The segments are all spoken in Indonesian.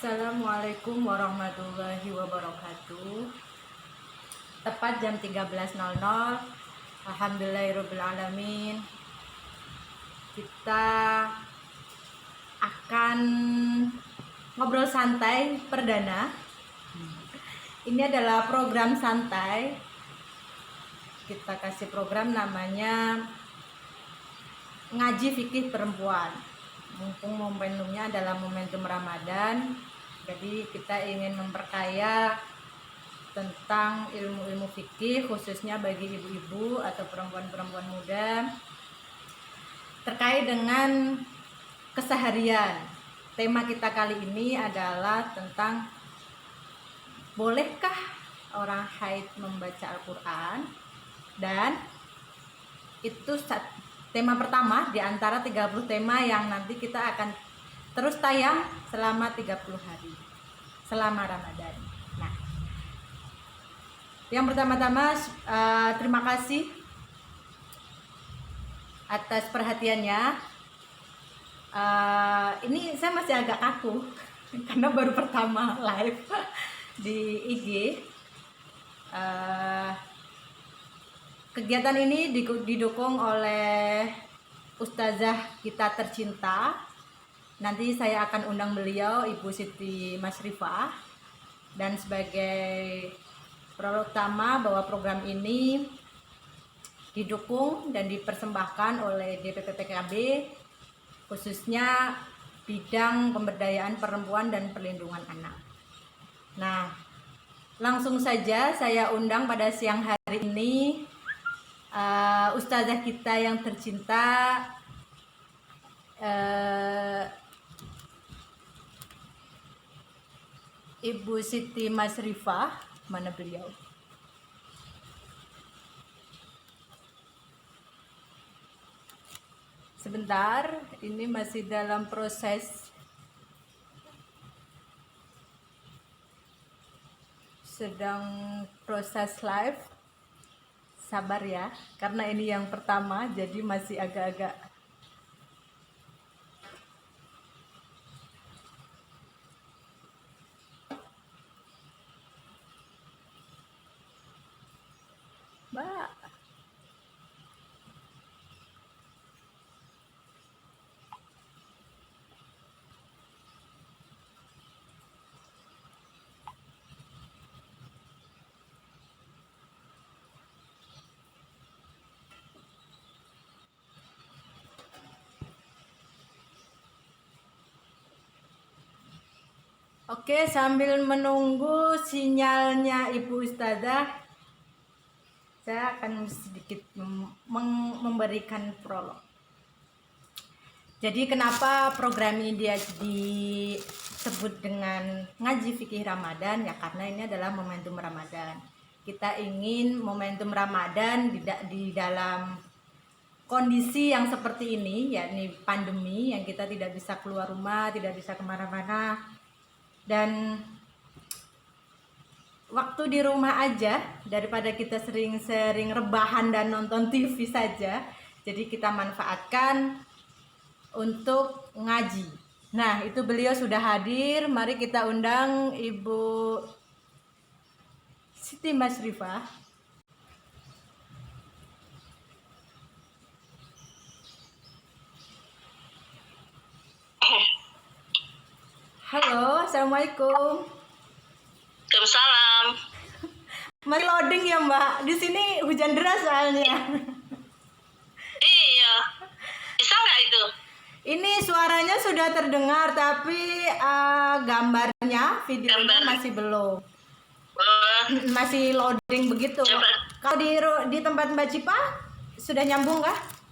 Assalamualaikum warahmatullahi wabarakatuh. Tepat jam 13.00. Alhamdulillahirrabbilalamin. Kita akan ngobrol santai perdana. Ini adalah program santai. Kita kasih program namanya Ngaji Fikih Perempuan. Mumpung momentumnya adalah momentum Ramadan, jadi kita ingin memperkaya tentang ilmu-ilmu fikih khususnya bagi ibu-ibu atau perempuan-perempuan muda terkait dengan keseharian. Tema kita kali ini adalah tentang bolehkah orang haid membaca Al-Quran, dan itu tema pertama di antara 30 tema yang nanti kita akan terus tayang selama 30 hari selama Ramadan. Nah, yang pertama-tama terima kasih atas perhatiannya. Ini saya masih agak kaku karena baru pertama live di IG. Kegiatan ini didukung oleh ustazah kita tercinta. Nanti saya akan undang beliau, Ibu Siti Masrifah. Dan sebagai prolog utama bahwa program ini didukung dan dipersembahkan oleh DPP PKB, khususnya bidang pemberdayaan perempuan dan perlindungan anak. Nah, langsung saja saya undang pada siang hari ini ustazah kita yang tercinta, Ibu Siti Masrifah. Mana beliau? Sebentar, ini masih dalam proses live. Sabar ya, karena ini yang pertama jadi masih agak-agak Mbak. Oke, sambil menunggu sinyalnya Ibu Ustazah, saya akan sedikit memberikan prolog. Jadi kenapa program ini dia disebut dengan Ngaji Fikih Ramadan? Ya karena ini adalah momentum Ramadan. Kita ingin momentum Ramadan di dalam kondisi yang seperti ini, yakni pandemi, yang kita tidak bisa keluar rumah, tidak bisa kemana-mana, dan waktu di rumah aja daripada kita sering-sering rebahan dan nonton TV saja. Jadi kita manfaatkan untuk ngaji. Nah, itu beliau sudah hadir. Mari kita undang Ibu Siti Masrifah. Halo, assalamualaikum. Waalaikumsalam. Masih loading ya Mbak? Di sini hujan deras soalnya. Iya, bisa nggak itu? Ini suaranya sudah terdengar, tapi gambarnya, videonya masih belum. Masih loading begitu. Kalau di tempat Mbak Cipa sudah nyambung kah?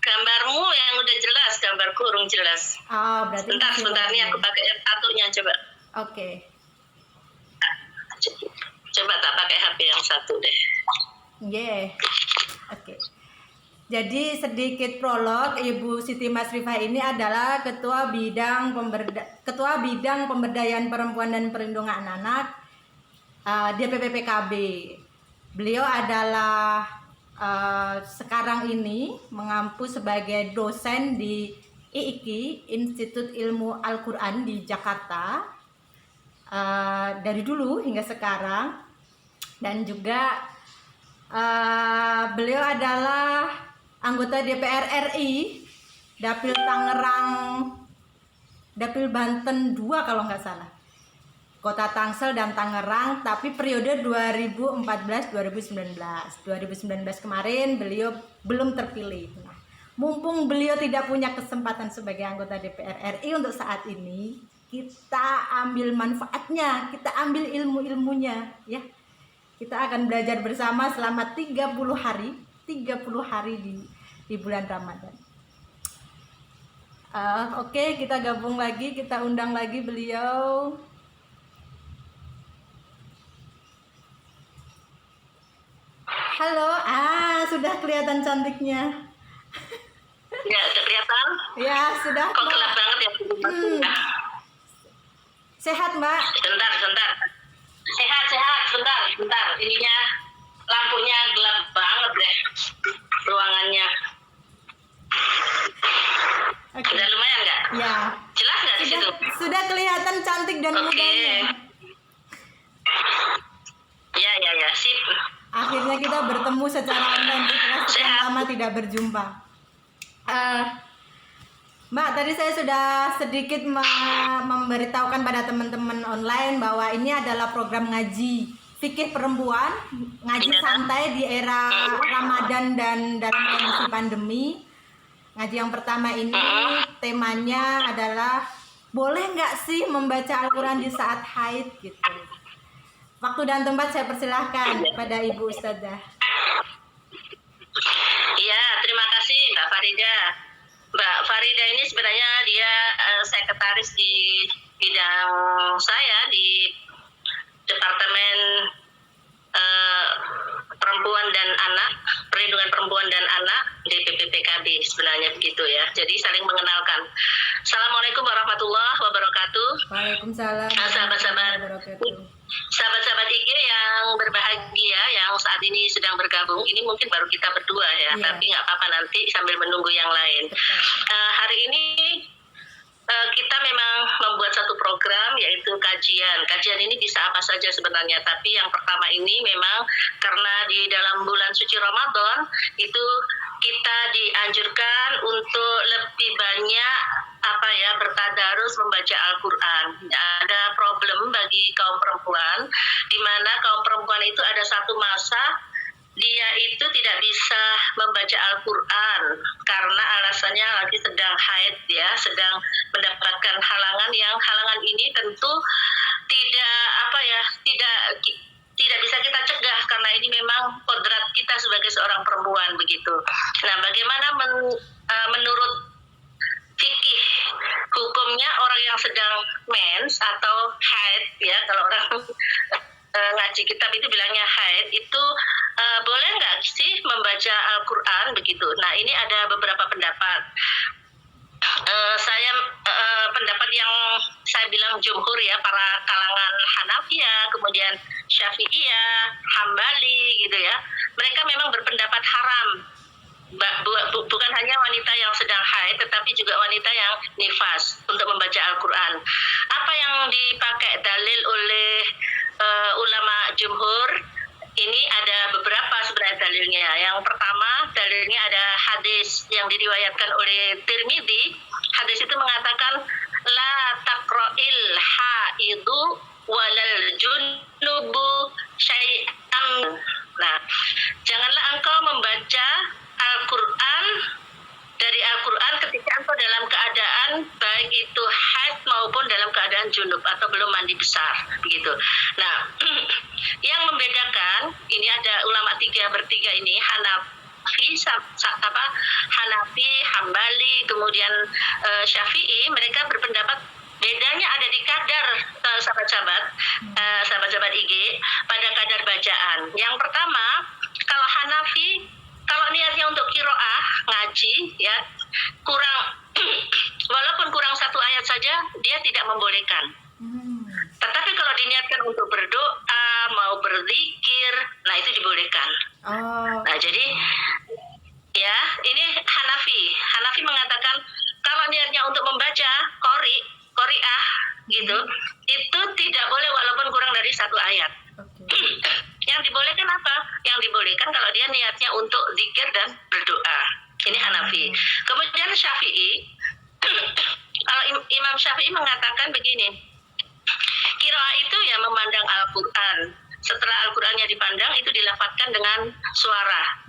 Gambarmu yang udah jelas, gambar kurung jelas. Berarti sebentar nih aku pakai satunya coba. Oke. Coba tak pakai HP yang satu deh. Oke. Jadi sedikit prolog, Ibu Siti Masrifah ini adalah Ketua Bidang Pemberdayaan Perempuan dan Perlindungan Anak DPP PKB. Beliau adalah sekarang ini mengampu sebagai dosen di IIKI, Institut Ilmu Al-Quran di Jakarta, dari dulu hingga sekarang. Dan juga beliau adalah anggota DPR RI Dapil Tangerang, Dapil Banten 2 kalau nggak salah, Kota Tangsel dan Tangerang, tapi periode 2014-2019 kemarin beliau belum terpilih. Nah, mumpung beliau tidak punya kesempatan sebagai anggota DPR RI untuk saat ini, kita ambil manfaatnya, kita ambil ilmu-ilmunya ya. Kita akan belajar bersama selama 30 hari di bulan Ramadan. Oke, kita gabung lagi, kita undang lagi beliau. Halo, sudah kelihatan cantiknya. Ya, udah kelihatan? Ya, sudah. Kok gelap banget ya? Sehat, Mbak? Sebentar. Sehat. Sebentar. Ininya lampunya gelap banget deh. Ruangannya. Oke. Udah lumayan nggak? Ya. Jelas nggak di situ? Sudah kelihatan cantik dan Oke. mudanya. Ya, sip. Akhirnya kita bertemu secara online setelah sekian lama tidak berjumpa. Mbak, tadi saya sudah sedikit memberitahukan pada teman-teman online bahwa ini adalah program ngaji fikih perempuan, ngaji santai di era Ramadan dan dalam kondisi pandemi. Ngaji yang pertama ini temanya adalah boleh nggak sih membaca Al-Quran di saat haid gitu. Waktu dan tempat saya persilahkan kepada Ibu Ustazah. Iya, terima kasih Mbak Farida. Mbak Farida ini sebenarnya dia sekretaris di bidang saya di Departemen Perempuan dan Anak, Perlindungan Perempuan dan Anak di PPPKB sebenarnya begitu ya. Jadi saling mengenalkan. Assalamualaikum warahmatullahi wabarakatuh. Waalaikumsalam Sahabat-sahabat IG yang berbahagia yang saat ini sedang bergabung, ini mungkin baru kita berdua ya, tapi nggak apa-apa nanti sambil menunggu yang lain. Hari ini kita memang membuat satu program yaitu kajian. Kajian ini bisa apa saja sebenarnya, tapi yang pertama ini memang karena di dalam bulan suci Ramadan itu kita dianjurkan untuk lebih banyak bertadarus membaca Al-Quran. Ada problem bagi kaum perempuan, di mana kaum perempuan itu ada satu masa dia itu tidak bisa membaca Al-Quran karena alasannya lagi sedang haid ya, sedang mendapatkan halangan yang halangan ini tentu tidak bisa kita cegah karena ini memang kodrat kita sebagai seorang perempuan begitu. Nah, bagaimana menurut fikih hukumnya orang yang sedang mens atau haid ya, kalau orang ngaji kitab itu bilangnya haid itu boleh nggak sih membaca Al-Quran begitu. Nah, ini ada beberapa pendapat. Pendapat yang saya bilang jumhur ya, para kalangan Hanafiyah, kemudian Syafi'iyah, Hambali gitu ya, mereka memang berpendapat haram. Bukan hanya wanita yang sedang haid, tetapi juga wanita yang nifas untuk membaca Al-Quran. Apa yang dipakai dalil oleh ulama jumhur? Ini ada beberapa sebenarnya dalilnya. Yang pertama, dalilnya ada hadis yang diriwayatkan oleh Tirmidzi. Hadis itu mengatakan la taqra'il haidu walal junubu syai'an. Nah, janganlah engkau membaca Al-Quran dari Al-Quran ketika engkau dalam keadaan baik itu haid maupun dalam keadaan junub atau belum mandi besar begitu. Nah, yang membedakan ini ada ulama bertiga ini, Hanafi, Hambali, kemudian Syafi'i. Mereka berpendapat bedanya ada di kadar sahabat-sahabat IG pada kadar bacaan. Yang pertama, kalau Hanafi, kalau niatnya untuk kiroah ngaji ya, walaupun kurang satu ayat saja dia tidak membolehkan. Tetapi kalau diniatkan untuk berdoa, mau berzikir, nah itu dibolehkan. Nah, jadi ya, ini Hanafi mengatakan kalau niatnya untuk membaca qori'ah gitu, itu tidak boleh walaupun kurang dari 1 ayat. Yang dibolehkan apa? Yang dibolehkan kalau dia niatnya untuk zikir dan berdoa. Ini Hanafi. Kemudian Syafi'i, kalau Imam Syafi'i mengatakan begini, qiraah itu ya memandang Al-Quran. Setelah Al-Qurannya dipandang, itu dilafadzkan dengan suara.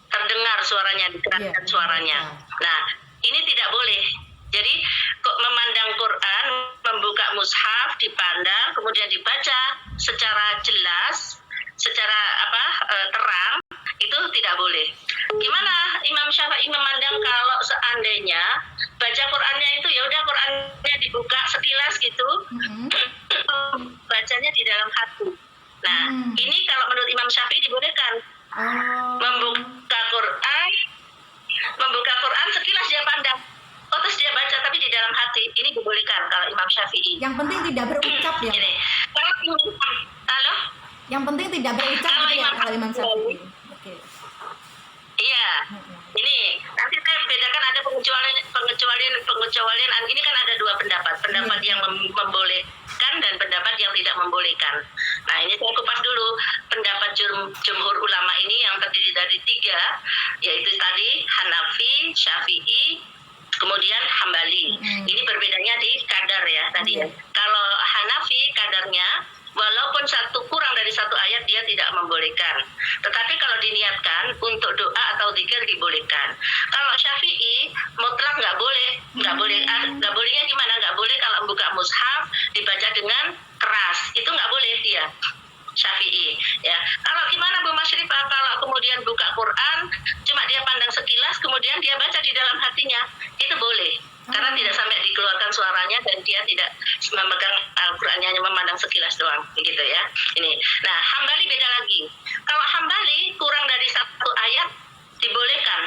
Terdengar suaranya, dikeraskan suaranya. Nah, ini tidak boleh. Jadi kok memandang Quran, membuka mushaf, dipandang, kemudian dibaca secara jelas, secara terang, itu tidak boleh. Gimana Imam Syafi'i memandang kalau seandainya baca Qurannya itu ya udah Qurannya dibuka sekilas gitu, bacanya di dalam hati. Nah, ini kalau menurut Imam Syafi'i dibolehkan. Membuka Quran sekilas dia pandang, terus dia baca tapi di dalam hati, ini dibolehkan kalau Imam Syafi'i. Yang penting tidak berucap ya. Ini. Halo? Yang penting tidak berucap kalau gitu ya kalau Imam Syafi'i. Oke. Iya. Ini nanti saya bedakan ada pengecualian. Ini kan ada 2 pendapat yang membolehkan dan pendapat yang tidak membolehkan. Nah, ini saya kupas dulu pendapat jumhur ulama ini yang terdiri dari 3, yaitu tadi Hanafi, Syafi'i, kemudian Hambali. Ini berbedanya di kadar ya tadi ya. Kalau Hanafi kadarnya walaupun kurang dari 1 ayat dia tidak membolehkan. Tetapi kalau diniatkan untuk doa atau zikir dibolehkan. Kalau Syafi'i mutlak nggak boleh. Nggak bolehnya gimana? Nggak boleh kalau buka mushaf dibaca dengan keras. Itu nggak boleh dia. Syafi'i ya. Kalau gimana Bu Masyrifah kalau kemudian buka Quran cuma dia pandang sekilas kemudian dia baca di dalam hatinya, itu boleh. Karena tidak sampai dikeluarkan suaranya dan dia tidak memegang Al-Qur'annya, hanya memandang sekilas doang begitu ya. Ini. Nah, Hambali beda lagi. Kalau Hambali kurang dari 1 ayat dibolehkan.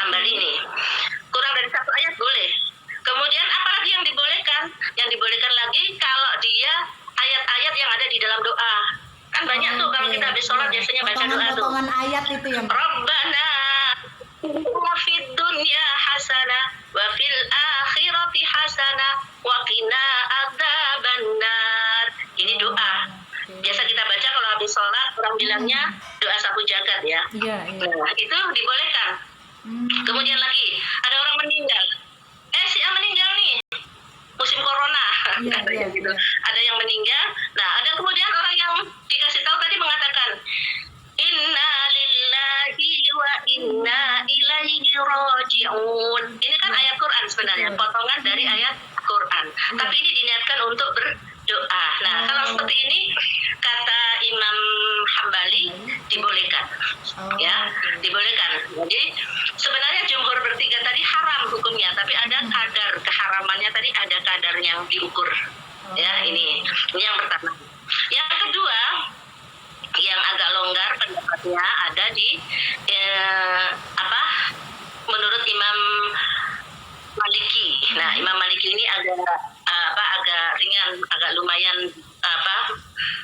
Hambali ini kurang dari 1 ayat boleh. Kemudian apalagi yang dibolehkan? Yang dibolehkan lagi kalau dia ayat-ayat yang ada di dalam doa. Kan banyak tuh kalau kita habis sholat biasanya baca doa tuh. Potongan ayat itu yang Rabbana wa fid dunya hasanah wa fil akhirati hasanah wa qina adzabannar. Ini doa. Biasa kita baca kalau habis sholat, orang bilangnya doa sapu jagat ya. Iya. Nah, itu dibolehkan. Kemudian lagi ada orang meninggal. Si A meninggal nih. Musim corona. Gitu. Ada yang meninggal. Nah, ada kemudian orang yang dikasih tahu tadi mengatakan inna lillahi wa inna ilaihi raji'un. Ini kan ayat Quran sebenarnya, potongan dari ayat Quran. Tapi ini diniatkan untuk berdoa. Nah, kalau seperti ini kata Imam Hambali dibolehkan. Ya, dibolehkan. Jadi sebenarnya jumhur bertiga tadi haram hukumnya, tapi ada kadar keharamannya tadi, ada kadar yang diukur. Ya, ini yang pertama. Yang kedua, yang agak longgar pendapatnya ada di menurut Imam Maliki. Nah, Imam Maliki ini agak ringan, agak lumayan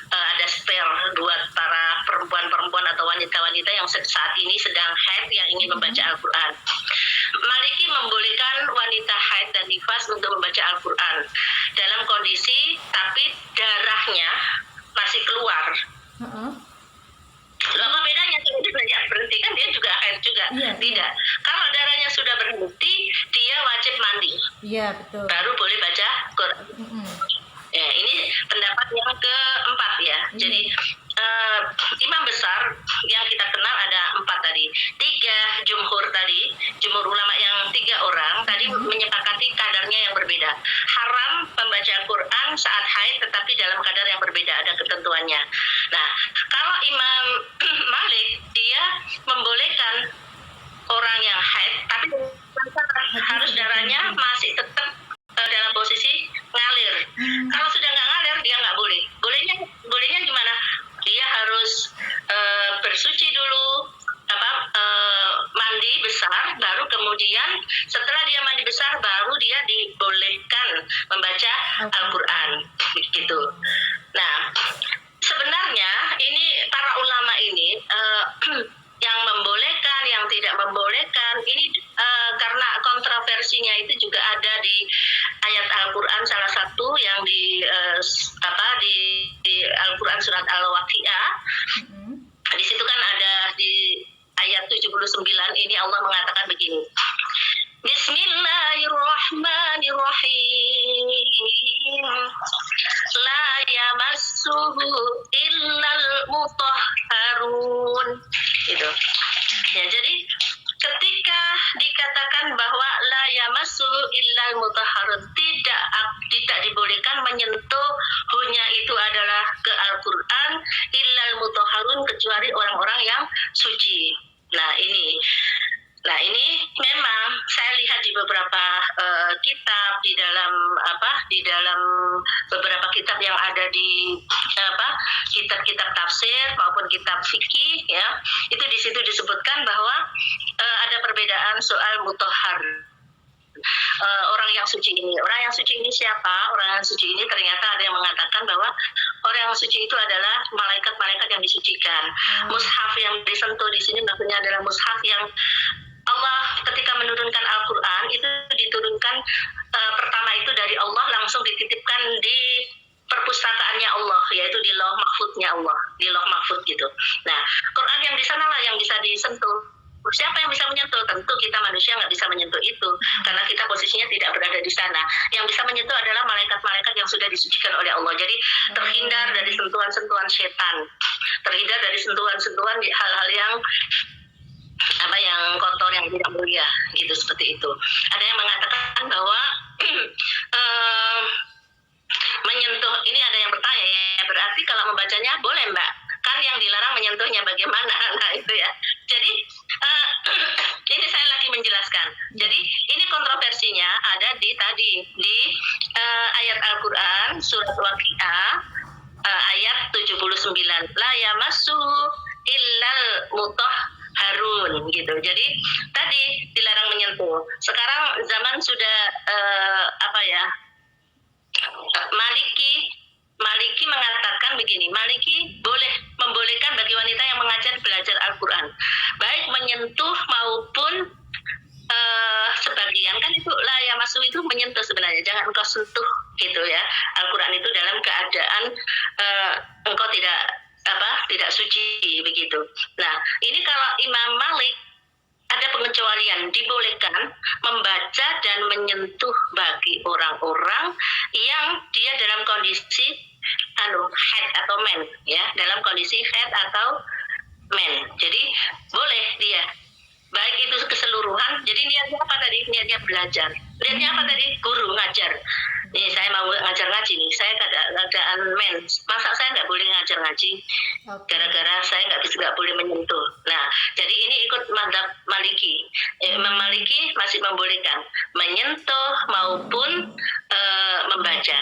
ada spare buat para perempuan-perempuan atau wanita-wanita yang saat ini sedang haid yang ingin membaca Al-Quran. Maliki membolehkan wanita haid dan nifas untuk membaca Al-Quran dalam kondisi tapi darahnya masih keluar. Apa bedanya? Dia berhenti kan dia juga haid juga. Tidak. Kalau darahnya sudah berhenti, dia wajib mandi. Iya, betul. Baru boleh baca Quran. Ya, ini pendapat yang keempat ya. Jadi imam besar yang kita kenal ada 4 tadi. 3 jumhur tadi, jumhur ulama yang 3 orang tadi menyepakati kadarnya yang berbeda. Haram membaca Quran saat haid tetapi dalam kadar yang berbeda, ada ketentuannya. Nah, kalau Imam Malik dia membolehkan orang yang haid tapi harus darahnya masih tetap dalam posisi ngalir. Kalau sudah nggak ngalir dia nggak boleh. Bolehnya gimana? Dia harus bersuci dulu, mandi besar, baru kemudian setelah dia mandi besar baru dia dibolehkan membaca Al-Quran gitu. Nah, sebenarnya ini para ulama ini yang membolehkan, yang tidak membolehkan ini karena kontroversi rahim la yamassuhu illal mutahharun. Itu. Ya, jadi ketika dikatakan bahwa la yamassuhu illal mutahharun, tidak dibolehkan menyentuh hunya itu adalah ke Al-Qur'an illal mutahharun, kecuali orang-orang yang suci. Nah ini memang saya lihat di beberapa kitab di dalam beberapa kitab yang ada di kitab-kitab tafsir maupun kitab fikih, ya, itu di situ disebutkan bahwa ada perbedaan soal mutahhar. Orang yang suci ini siapa? Orang yang suci ini ternyata ada yang mengatakan bahwa orang yang suci itu adalah malaikat-malaikat yang disucikan. Mushaf yang disentuh di sini maksudnya adalah mushaf yang Allah ketika menurunkan Al-Quran itu diturunkan pertama itu dari Allah, langsung dititipkan di perpustakaannya Allah, yaitu di Lauh Mahfudnya Allah, di Lauh Mahfud gitu. Nah, Quran yang di sanalah yang bisa disentuh. Siapa yang bisa menyentuh? Tentu kita manusia nggak bisa menyentuh itu, karena kita posisinya tidak berada di sana. Yang bisa menyentuh adalah malaikat-malaikat yang sudah disucikan oleh Allah. Jadi terhindar dari sentuhan-sentuhan setan, terhindar dari sentuhan-sentuhan hal-hal yang kotor, yang tidak mulia, gitu, seperti itu. Ada yang mengatakan bahwa menyentuh ini, ada yang bertanya, ya berarti kalau membacanya boleh, Mbak? Kan yang dilarang menyentuhnya bagaimana? Nah itu ya. Jadi ini saya lagi menjelaskan. Jadi ini kontroversinya ada di ayat Al-Quran surat Waqiah ayat 79. La yamassuhu illal mutahharun gitu. Jadi tadi dilarang menyentuh. Sekarang zaman sudah Maliki mengatakan begini, Maliki membolehkan bagi wanita yang mengajar belajar Al-Quran, baik menyentuh maupun sebagian, kan itu la yamassuhu itu menyentuh sebenarnya, jangan engkau sentuh gitu ya. Al-Quran itu dalam keadaan engkau tidak suci begitu. Nah, ini kalau Imam Malik ada pengecualian, dibolehkan membaca dan menyentuh bagi orang-orang yang dia dalam kondisi head atau men, ya, dalam kondisi head atau men. Jadi boleh dia, baik itu keseluruhan. Jadi niatnya apa tadi? Niatnya belajar. Niatnya apa tadi? Guru ngajar. Nih saya mau ngajar ngaji nih, saya keadaan men, masa saya nggak boleh ngajar ngaji? Gara-gara saya nggak boleh menyentuh. Nah, jadi ini ikut mazhab Maliki. Imam Maliki masih membolehkan menyentuh maupun membaca.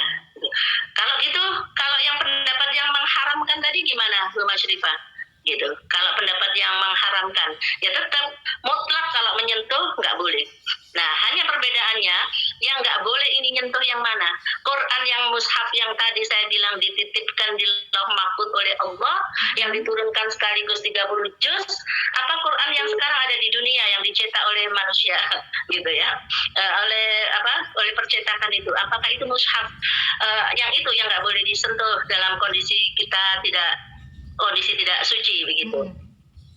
Kalau gitu, kalau yang pendapat yang mengharamkan tadi gimana, Bu Masyrifah? Gitu. Kalau pendapat yang mengharamkan, ya tetap mutlak kalau menyentuh nggak boleh. Nah, hanya perbedaannya yang nggak boleh ini nyentuh yang mana? Quran yang mushaf yang tadi saya bilang dititipkan di Lauh Mahfud oleh Allah, yang diturunkan sekaligus 30 juz, apa Quran yang sekarang ada di dunia yang dicetak oleh manusia gitu ya, oleh percetakan itu, apakah itu mushaf? Yang itu yang nggak boleh disentuh dalam kondisi kita tidak suci begitu.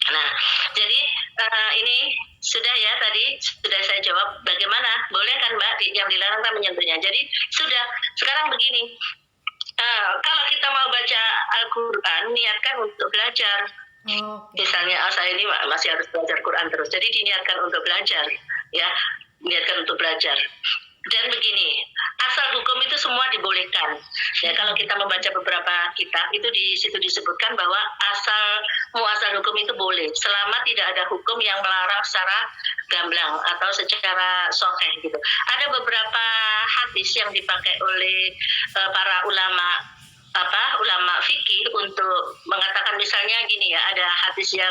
Nah, jadi ini sudah ya, tadi sudah saya jawab bagaimana, boleh kan Mbak yang dilarang kan menyentuhnya. Jadi sudah, sekarang begini, kalau kita mau baca Al-Quran, niatkan untuk belajar. Misalnya saya ini masih harus belajar Quran terus, jadi diniatkan untuk belajar, ya, niatkan untuk belajar. Dan begini, asal hukum itu semua dibolehkan. Ya, kalau kita membaca beberapa kitab itu di situ disebutkan bahwa asal hukum itu boleh, selama tidak ada hukum yang melarang secara gamblang atau secara sahih gitu. Ada beberapa hadis yang dipakai oleh para ulama fikih untuk mengatakan, misalnya gini ya, ada hadis yang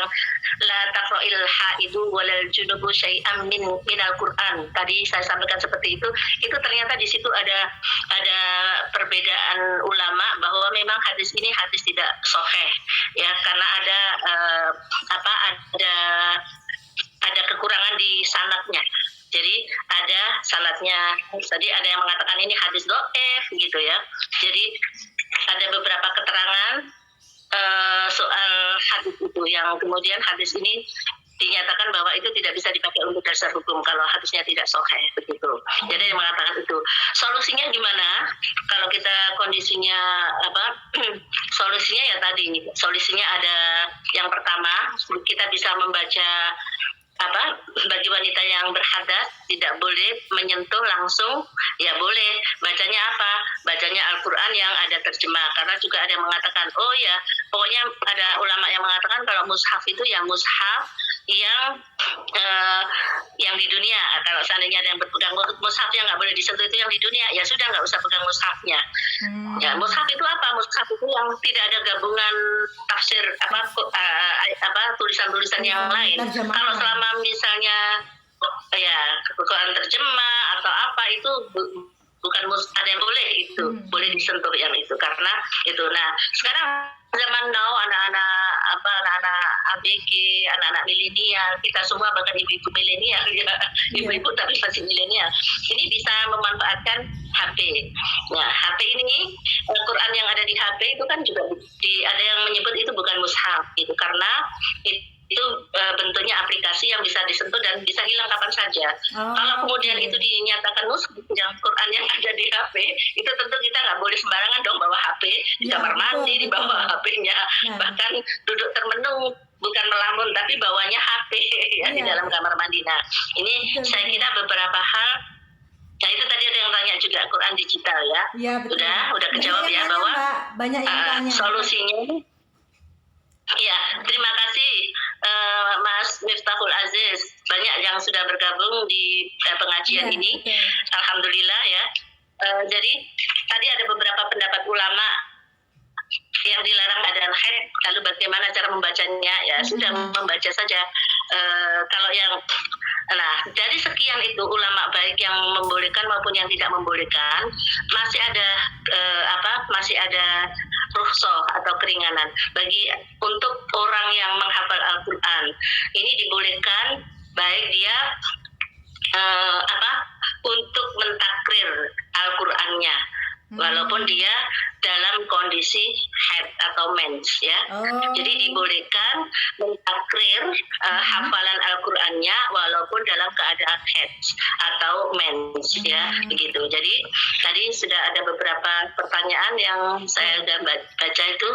la taqra'il haidu walal junubu syai'am minal Qur'an. Tadi saya sampaikan seperti itu ternyata di situ ada perbedaan ulama bahwa memang hadis ini hadis tidak sahih ya, karena ada kekurangan di sanadnya. Jadi ada sanadnya, tadi ada yang mengatakan ini hadis dhaif gitu ya. Jadi ada beberapa keterangan soal hadis itu yang kemudian hadis ini dinyatakan bahwa itu tidak bisa dipakai untuk dasar hukum kalau hadisnya tidak sahih begitu. Jadi yang mengatakan itu Solusinya ada, yang pertama kita bisa membaca bagi wanita yang berhadas tidak boleh menyentuh langsung, ya boleh bacanya bacanya Al-Quran yang ada terjemah, karena juga ada yang mengatakan pokoknya ada ulama yang mengatakan kalau mushaf itu ya mushaf yang di dunia. Kalau seandainya ada yang berpegang mushaf yang nggak boleh disentuh itu yang di dunia, ya sudah nggak usah pegang mushafnya. Ya, mushaf itu apa? Mushaf itu yang tidak ada gabungan tafsir tulisan-tulisan yang lain. Kalau selama misalnya Quran terjemah atau apa itu bukan ada yang boleh itu boleh disentuh yang itu, karena itu. Nah, sekarang zaman now anak-anak ABG, anak-anak milenial, kita semua bahkan ibu-ibu milenial ibu-ibu tapi masih milenial, ini bisa memanfaatkan HP. Nah, HP ini Quran yang ada di HP itu kan juga ada yang menyebut itu bukan mushaf gitu, karena itu bentuknya aplikasi yang bisa disentuh dan bisa hilang kapan saja. Kalau kemudian itu dinyatakan mushaf, yang Quran yang ada di HP, itu tentu kita nggak boleh sembarangan dong bawa HP di kamar mandi, dibawa HP-nya, bahkan duduk termenung, bukan melamun, tapi bawanya HP di dalam kamar mandi. Nah, ini saya kira beberapa hal. Nah, itu tadi ada yang tanya juga Quran digital ya. Iya, betul. Udah kejawab ya bahwa banyak yang tanya. Solusinya. Ya, terima kasih Mas Miftahul Aziz. Banyak yang sudah bergabung di pengajian ini. Alhamdulillah ya. Jadi tadi ada beberapa pendapat ulama yang dilarang adzan haid, lalu bagaimana cara membacanya? Ya sudah membaca saja. Kalau dari sekian itu ulama baik yang membolehkan maupun yang tidak membolehkan, masih ada rukhsah atau keringanan bagi untuk orang yang menghafal Al-Quran. Ini dibolehkan baik dia untuk mentakrir Al-Qurannya, walaupun dia dalam kondisi haid atau mens ya. Jadi dibolehkan mentakrir hafalan Al-Qurannya walaupun dalam keadaan haid atau mens ya, begitu. Jadi tadi sudah ada beberapa pertanyaan yang saya sudah baca itu.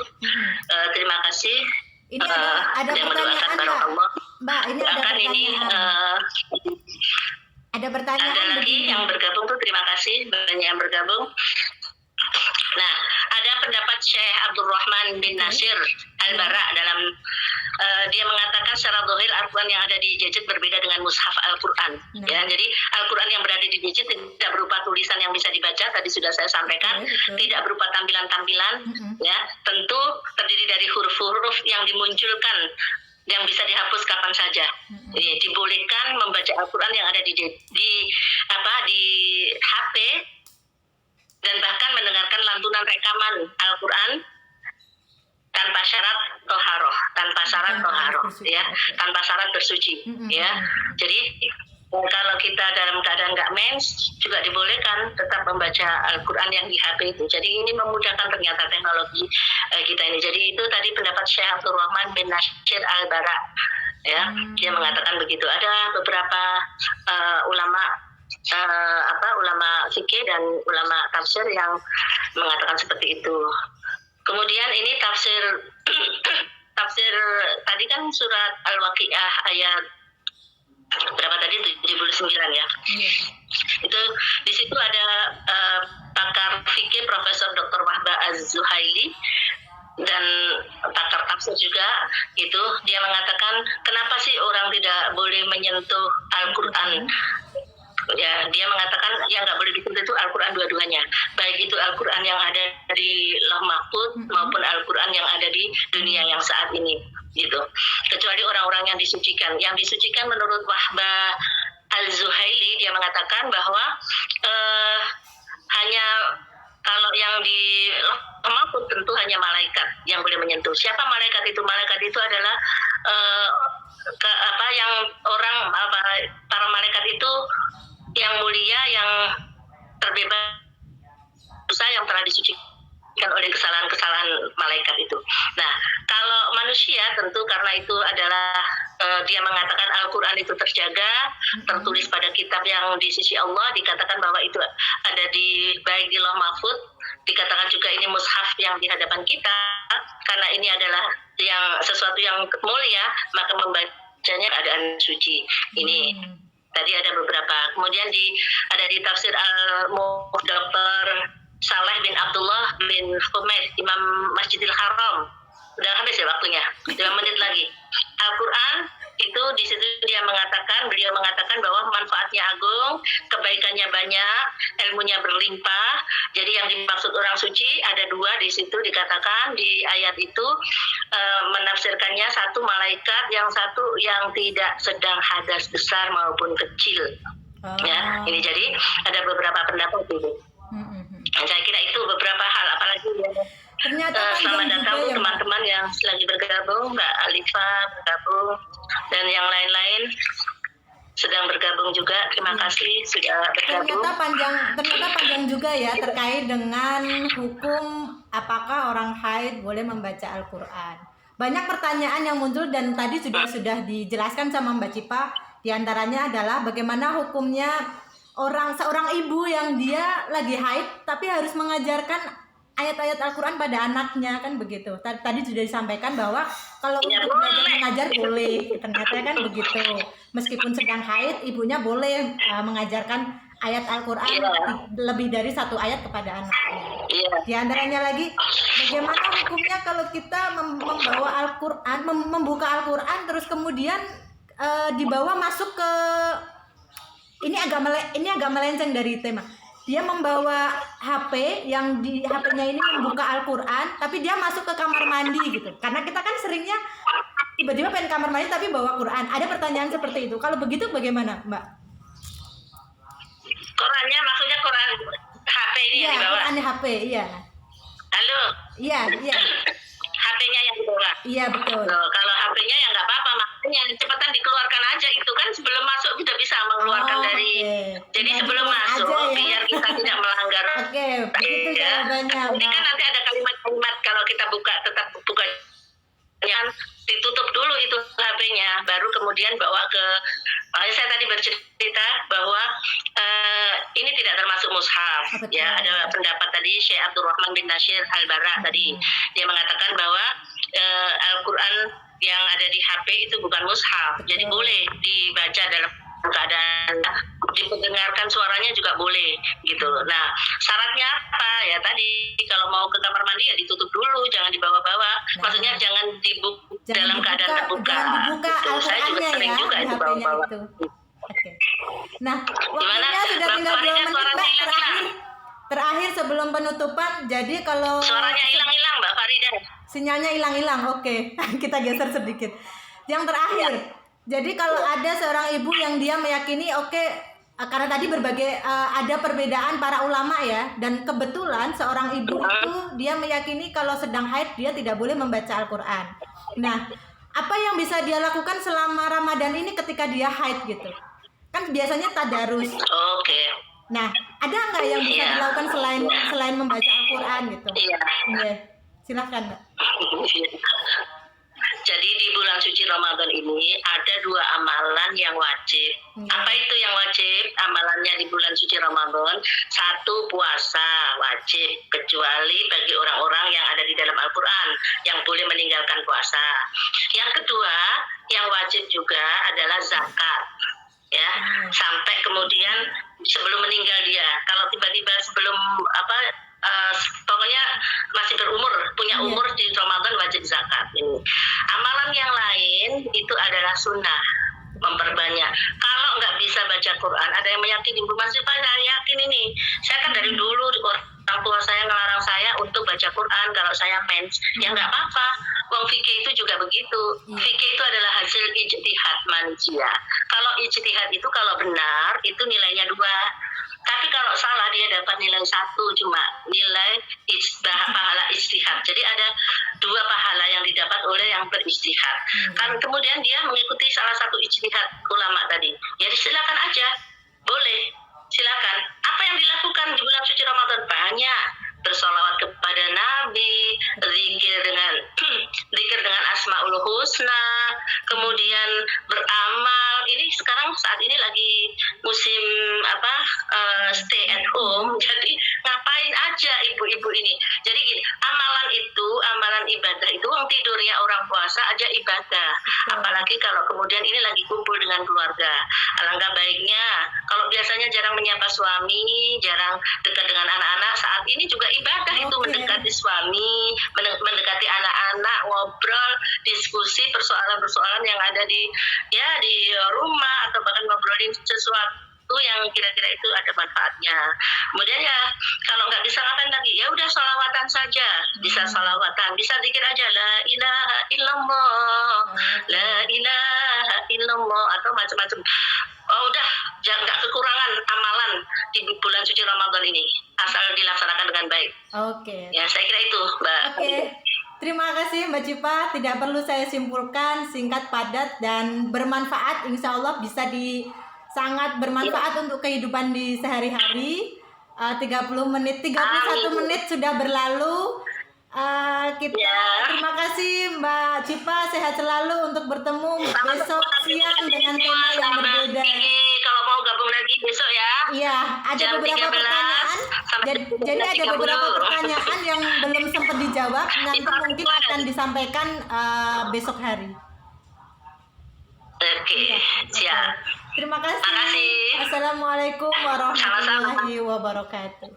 Terima kasih. Ini ada pertanyaan Mbak, ini ada pertanyaan. Ada pertanyaan. Ada lagi yang bergabung tuh, terima kasih banyak yang bergabung. Nah, ada pendapat Syekh Abdul Rahman bin Nasir Al-Bara dalam dia mengatakan secara zahir Al-Quran yang ada di gadget berbeda dengan mushaf Al-Quran. Ya, jadi Al-Quran yang berada di gadget tidak berupa tulisan yang bisa dibaca, tadi sudah saya sampaikan, tidak berupa tampilan-tampilan, ya, tentu terdiri dari huruf-huruf yang dimunculkan yang bisa dihapus kapan saja. Dibolehkan membaca Al-Quran yang ada di HP dan bahkan mendengarkan lantunan rekaman Al-Quran tanpa syarat toharoh, ya, tanpa syarat bersuci, ya. Jadi kalau kita dalam keadaan nggak mens juga dibolehkan tetap membaca Al-Quran yang di HP itu. Jadi ini memudahkan ternyata teknologi kita ini. Jadi itu tadi pendapat Syekh Abdul Rahman bin Nasir Al-Bara, ya. Dia mengatakan begitu. Ada beberapa ulama fikih dan ulama tafsir yang mengatakan seperti itu. Kemudian ini tafsir tadi kan surat Al-Waqiah ayat berapa tadi, 79 ya. Itu di situ ada pakar fikih Profesor Dr. Wahbah Az-Zuhaili dan pakar tafsir juga itu, dia mengatakan kenapa sih orang tidak boleh menyentuh Al-Quran. Ya, dia mengatakan yang nggak boleh disentuh itu Al-Quran dua-duanya, baik itu Al-Quran yang ada di Lauh Mahfuz maupun Al-Quran yang ada di dunia yang saat ini, gitu. Kecuali orang-orang yang disucikan. Yang disucikan menurut Wahbah Al-Zuhaili, dia mengatakan bahwa hanya kalau yang di Lauh Mahfuz tentu hanya malaikat yang boleh menyentuh. Siapa malaikat itu? Malaikat itu adalah para malaikat itu yang mulia, yang terbebas dosa, yang telah disucikan oleh kesalahan-kesalahan malaikat itu. Nah, kalau manusia tentu karena itu adalah dia mengatakan Al-Quran itu terjaga, tertulis pada kitab yang di sisi Allah, dikatakan bahwa itu ada baik di Lauh Mahfuz, dikatakan juga ini mushaf yang di hadapan kita, karena ini adalah yang sesuatu yang mulia, maka membacanya keadaan suci. Ini tadi ada beberapa. Kemudian ada di tafsir Dr. Saleh bin Abdullah bin Humaid, Imam Masjidil Haram. Udah habis ya waktunya, 5 menit lagi. Al-Quran itu di situ beliau mengatakan bahwa manfaatnya agung, kebaikannya banyak, ilmunya berlimpah. Jadi yang dimaksud orang suci ada 2 di situ dikatakan di ayat itu, menafsirkannya satu malaikat, yang satu yang tidak sedang hadas besar maupun kecil. Ya, ini jadi ada beberapa pendapat itu. Saya kira itu beberapa hal, apalagi ternyata selamat datang ya, teman-teman yang lagi bergabung, Mbak Alifa bergabung, dan yang lain-lain sedang bergabung juga. Terima kasih sudah bergabung. Ternyata panjang juga ya terkait dengan hukum apakah orang haid boleh membaca Al-Quran. Banyak pertanyaan yang muncul dan tadi sudah dijelaskan sama Mbak Cipa. Di antaranya adalah bagaimana hukumnya seorang ibu yang dia lagi haid tapi harus mengajarkan ayat-ayat Al-Quran pada anaknya, kan begitu. Tadi sudah disampaikan bahwa kalau untuk belajar mengajar boleh, ternyata kan begitu. Meskipun sedang haid, ibunya boleh mengajarkan ayat Al-Quran lebih dari 1 ayat kepada anaknya. Di antaranya lagi, bagaimana hukumnya kalau kita membawa Al-Quran, membuka Al-Quran terus kemudian dibawa masuk ke ini agak melenceng dari tema. Dia membawa HP yang di HP-nya ini membuka Al-Quran, tapi dia masuk ke kamar mandi gitu. Karena kita kan seringnya tiba-tiba pengen kamar mandi tapi bawa Quran. Ada pertanyaan seperti itu. Kalau begitu bagaimana, Mbak? Qurannya maksudnya Quran HP ini yang dibawa? Quran HP, iya. Halo? Iya. HP-nya yang dibawa? Iya, betul. Loh, kalau HP-nya ya nggak apa-apa, makanya cepetan dikeluarkan aja. Itu kan sebelum masuk sudah bisa mengeluarkan dari. Jadi sebelum masuk ya. biar kita tidak melanggar. Begitu jawabannya. Ini kan nanti ada kalimat-kalimat kalau kita buka, tetap buka. Yang ditutup dulu itu HP-nya, baru kemudian bawa ke. Saya tadi bercerita bahwa ini tidak termasuk mushaf. Ya, ada pendapat tadi Syekh Abdurrahman bin Nasir Al-Bara tadi, dia mengatakan bahwa Al-Quran yang ada di HP itu bukan mushaf, jadi boleh dibaca dalam keadaan didengarkan suaranya juga boleh gitu. Nah, syaratnya apa ya tadi, kalau mau ke kamar mandi ya ditutup dulu, jangan dibawa-bawa. Maksudnya jangan dalam keadaan terbuka. Jangan dibuka Saya juga sering ya, juga itu bawa-bawa. Oke. Nah, waktunya sudah tinggal 2 menit, Mbak. Terakhir sebelum penutupan. Jadi kalau suaranya hilang-hilang, Mbak Farida. Sinyalnya hilang-hilang. Oke. Kita geser sedikit. Yang terakhir. Jadi kalau ada seorang ibu yang dia meyakini karena tadi ada perbedaan para ulama ya, dan kebetulan seorang ibu itu dia meyakini kalau sedang haid dia tidak boleh membaca Al-Quran. Nah, apa yang bisa dia lakukan selama Ramadan ini ketika dia haid gitu? Kan biasanya tadarus. Oke. Nah, ada nggak yang bisa dilakukan selain membaca Al-Quran gitu? Iya. Silahkan, Mbak. Jadi di bulan suci Ramadan ini ada 2 amalan yang wajib. Apa itu yang wajib? Amalannya di bulan suci Ramadan. 1, puasa wajib, kecuali bagi orang-orang yang ada di dalam Al-Quran yang boleh meninggalkan puasa. Yang kedua, yang wajib juga adalah zakat. Ya, sampai kemudian sebelum meninggal dia. Kalau tiba-tiba sebelum pokoknya masih berumur, punya umur di Ramadan wajib zakat. Ini amalan yang lain itu adalah sunnah, memperbanyak. Kalau nggak bisa baca Quran, ada yang meyakini, Bu Mas Yufan, saya yakin ini. Saya kan dari dulu orang tua saya ngelarang saya untuk baca Quran kalau saya mens. Ya nggak apa-apa. Wong fikih itu juga begitu. Fikih itu adalah hasil ijtihad manusia. Kalau ijtihad itu kalau benar itu nilainya 2. Tapi kalau salah dia dapat nilai 1, cuma nilai pahala ijtihad. Jadi ada 2 pahala yang didapat oleh yang berijtihad. Kan kemudian dia mengikuti salah satu ijtihad ulama tadi. Jadi silakan aja, boleh, silakan. Apa yang dilakukan di bulan suci Ramadan? Banyak. Bersolawat kepada Nabi, zikir dengan Asmaul Husna, kemudian beramal. Ini sekarang saat ini lagi musim stay at home, jadi ngapain aja ibu-ibu ini. Jadi gini, amalan ibadah apalagi kalau kemudian ini lagi kumpul dengan keluarga. Alangkah baiknya kalau biasanya jarang menyapa suami, jarang dekat dengan anak-anak, saat ini juga ibadah itu Oke. mendekati suami, mendekati anak-anak, ngobrol, diskusi persoalan-persoalan yang ada di rumah, atau bahkan ngobrolin sesuatu yang kira-kira itu ada manfaatnya. Kemudian ya kalau nggak bisa ngapain lagi, ya udah sholawatan saja. Bisa sholawatan, bisa zikir aja, la ilaha illallah, la ilaha illallah, atau macam-macam. Oh udah, jangan, nggak kekurangan amalan di bulan suci Ramadan ini, asal dilaksanakan dengan baik. Oke. Ya saya kira itu, Mbak. Oke. Terima kasih Mbak Cipa, tidak perlu saya simpulkan, singkat, padat, dan bermanfaat. Insya Allah bisa sangat bermanfaat untuk kehidupan di sehari-hari. 30 menit, 31 menit sudah berlalu. Terima kasih Mbak Cipa, sehat selalu, untuk bertemu besok siang dengan tema yang berbeda. Kalau mau gabung lagi besok ya. Iya, ada Jam beberapa 13 pertanyaan. sampai Jadi ada 13.30. beberapa pertanyaan yang belum sempat dijawab. Nanti mungkin akan disampaikan besok hari. Oke, siap. Terima kasih. Makasih. Assalamualaikum warahmatullahi wabarakatuh.